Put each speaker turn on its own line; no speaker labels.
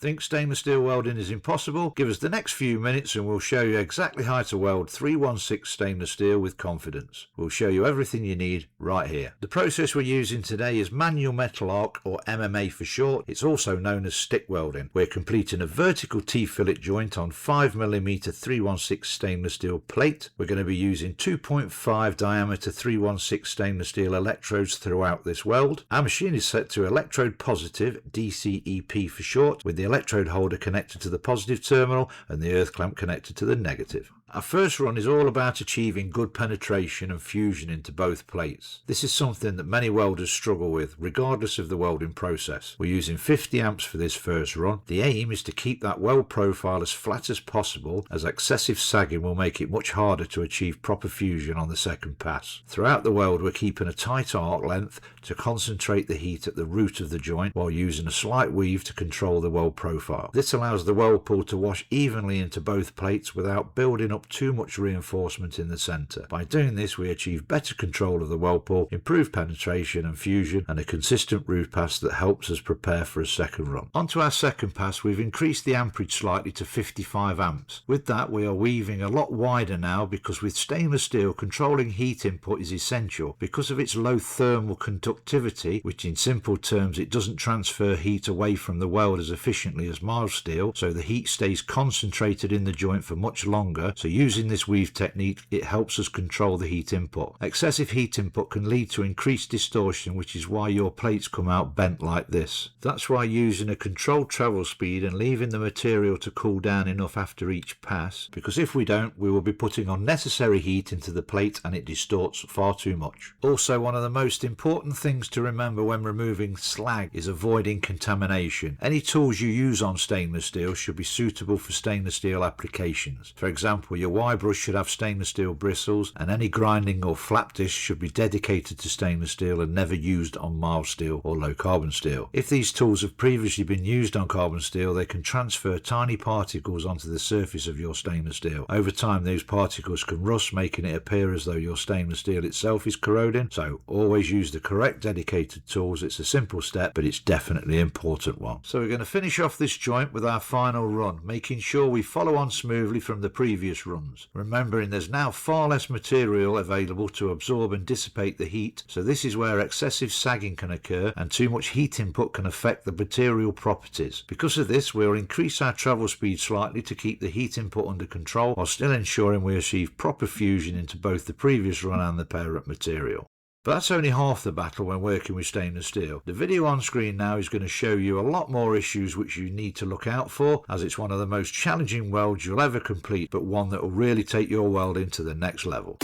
Think stainless steel welding is impossible? Give us the next few minutes and we'll show you exactly how to weld 316 stainless steel with confidence. We'll show you everything you need right here. The process we're using today is manual metal arc, or MMA for short. It's also known as stick welding. We're completing a vertical T-fillet joint on 5mm 316 stainless steel plate. We're going to be using 2.5 diameter 316 stainless steel electrodes throughout this weld. Our machine is set to electrode positive, DCEP for short, with the electrode holder connected to the positive terminal and the earth clamp connected to the negative. Our first run is all about achieving good penetration and fusion into both plates. This is something that many welders struggle with, regardless of the welding process. We're using 50 amps for this first run. The aim is to keep that weld profile as flat as possible, as excessive sagging will make it much harder to achieve proper fusion on the second pass. Throughout the weld, we're keeping a tight arc length to concentrate the heat at the root of the joint, while using a slight weave to control the weld profile. This allows the weld pool to wash evenly into both plates without building up too much reinforcement in the centre. By doing this, we achieve better control of the weld pool, improved penetration and fusion, and a consistent root pass that helps us prepare for a second run. Onto our second pass, we've increased the amperage slightly to 55 amps. With that, we are weaving a lot wider now, because with stainless steel, controlling heat input is essential. Because of its low thermal conductivity, which in simple terms, it doesn't transfer heat away from the weld as efficiently as mild steel, so the heat stays concentrated in the joint for much longer. So using this weave technique, it helps us control the heat input. Excessive heat input can lead to increased distortion, which is why your plates come out bent like this. That's why using a controlled travel speed and leaving the material to cool down enough after each pass, because if we don't, we will be putting unnecessary heat into the plate and it distorts far too much. Also, one of the most important things to remember when removing slag is avoiding contamination. Any tools you use on stainless steel should be suitable for stainless steel applications. For example, your Y brush should have stainless steel bristles, and any grinding or flap disc should be dedicated to stainless steel and never used on mild steel or low carbon steel. If these tools have previously been used on carbon steel, they can transfer tiny particles onto the surface of your stainless steel. Over time, those particles can rust, making it appear as though your stainless steel itself is corroding. So always use the correct dedicated tools. It's a simple step, but it's definitely an important one. So we're going to finish off this joint with our final run, making sure we follow on smoothly from the previous runs. Remembering there's now far less material available to absorb and dissipate the heat, so this is where excessive sagging can occur and too much heat input can affect the material properties. Because of this, we'll increase our travel speed slightly to keep the heat input under control, while still ensuring we achieve proper fusion into both the previous run and the parent material. But that's only half the battle when working with stainless steel. The video on screen now is going to show you a lot more issues which you need to look out for, as it's one of the most challenging welds you'll ever complete, but one that will really take your welding to the next level.